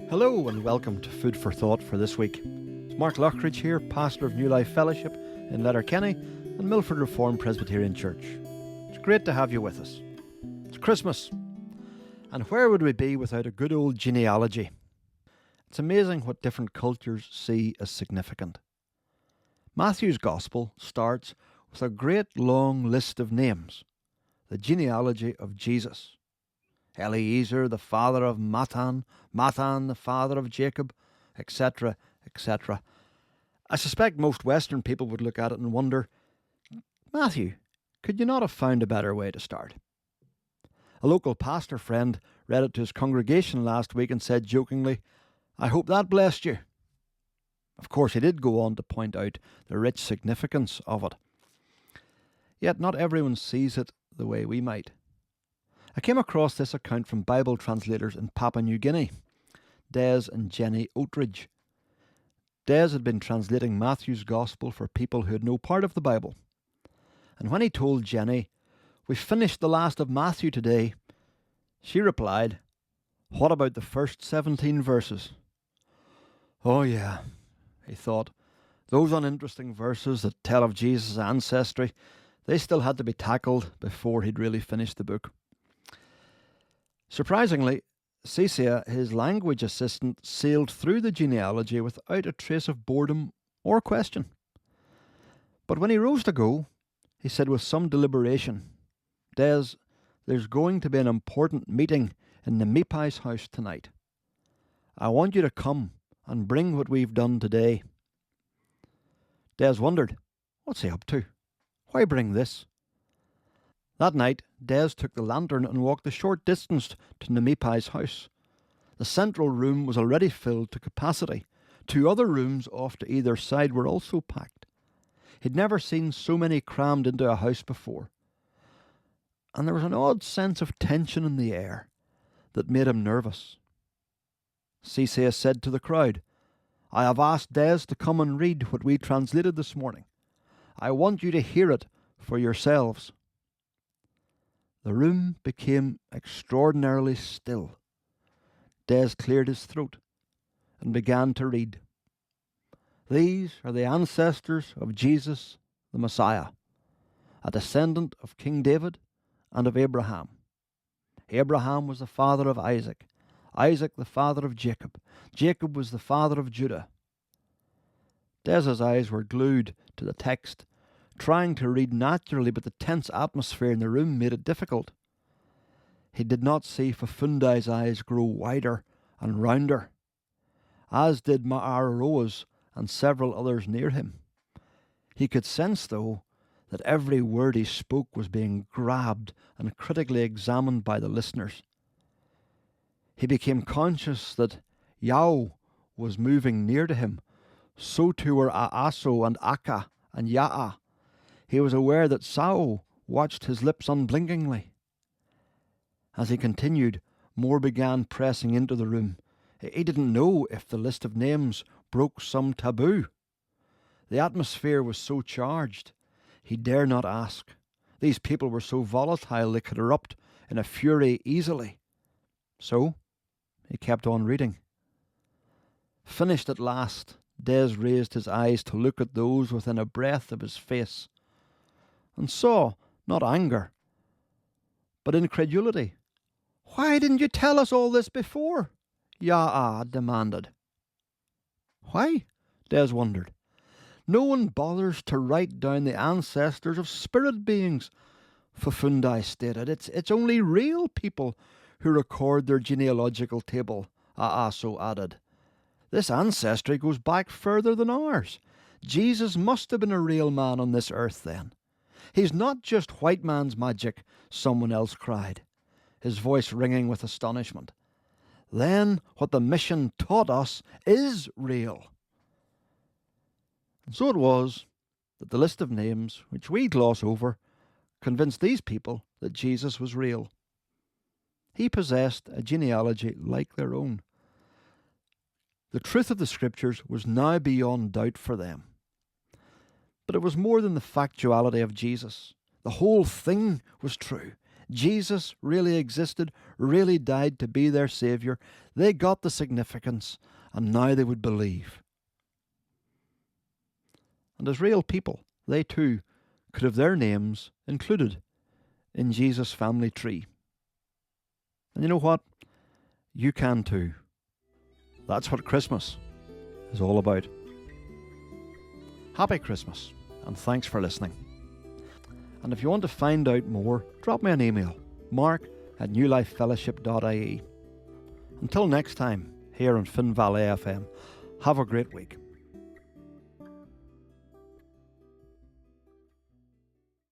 Hello and welcome to Food for Thought for this week. It's Mark Lockridge here, pastor of New Life Fellowship in Letterkenny and Milford Reformed Presbyterian Church. It's great to have you with us. It's Christmas, and where would we be without a good old genealogy? It's amazing what different cultures see as significant. Matthew's Gospel starts with a great long list of names, the genealogy of Jesus. Eliezer, the father of Matan, Matan, the father of Jacob, etc., etc. I suspect most Western people would look at it and wonder, Matthew, could you not have found a better way to start? A local pastor friend read it to his congregation last week and said jokingly, I hope that blessed you. Of course, he did go on to point out the rich significance of it. Yet not everyone sees it the way we might. I came across this account from Bible translators in Papua New Guinea, Des and Jenny Outridge. Des had been translating Matthew's Gospel for people who had no part of the Bible. And when he told Jenny, "We finished the last of Matthew today," she replied, "What about the first 17 verses? Oh yeah, he thought, those uninteresting verses that tell of Jesus' ancestry, they still had to be tackled before he'd really finished the book. Surprisingly, Cecea, his language assistant, sailed through the genealogy without a trace of boredom or question. But when he rose to go, he said with some deliberation, Des, there's going to be an important meeting in the Mipai's house tonight. I want you to come and bring what we've done today. Des wondered, what's he up to? Why bring this? That night, Des took the lantern and walked the short distance to Nemipai's house. The central room was already filled to capacity. 2 other rooms off to either side were also packed. He'd never seen so many crammed into a house before. And there was an odd sense of tension in the air that made him nervous. Cecea said to the crowd, I have asked Des to come and read what we translated this morning. I want you to hear it for yourselves. The room became extraordinarily still. Des cleared his throat and began to read. These are the ancestors of Jesus, the Messiah, a descendant of King David and of Abraham. Abraham was the father of Isaac, Isaac the father of Jacob, Jacob was the father of Judah. Des's eyes were glued to the text, trying to read naturally, but the tense atmosphere in the room made it difficult. He did not see Fafundai's eyes grow wider and rounder, as did Ma'araroa's and several others near him. He could sense, though, that every word he spoke was being grabbed and critically examined by the listeners. He became conscious that Yao was moving near to him, so too were Aaso and Aka and Ya'a. He was aware that Sao watched his lips unblinkingly. As he continued, more began pressing into the room. He didn't know if the list of names broke some taboo. The atmosphere was so charged, he dare not ask. These people were so volatile they could erupt in a fury easily. So, he kept on reading. Finished at last, Des raised his eyes to look at those within a breath of his face, and saw not anger, but incredulity. Why didn't you tell us all this before? Ya'a demanded. Why? Des wondered. No one bothers to write down the ancestors of spirit beings, Fafundai stated. It's only real people who record their genealogical table, A'aso added. This ancestry goes back further than ours. Jesus must have been a real man on this earth then. He's not just white man's magic, someone else cried, his voice ringing with astonishment. Then what the mission taught us is real. And so it was that the list of names, which we gloss over, convinced these people that Jesus was real. He possessed a genealogy like their own. The truth of the Scriptures was now beyond doubt for them. But it was more than the factuality of Jesus. The whole thing was true. Jesus really existed, really died to be their Saviour. They got the significance, and now they would believe. And as real people, they too could have their names included in Jesus' family tree. And you know what? You can too. That's what Christmas is all about. Happy Christmas, and thanks for listening. And if you want to find out more, drop me an email, mark@newlifefellowship.ie. Until next time, here on Finn Valley FM, have a great week.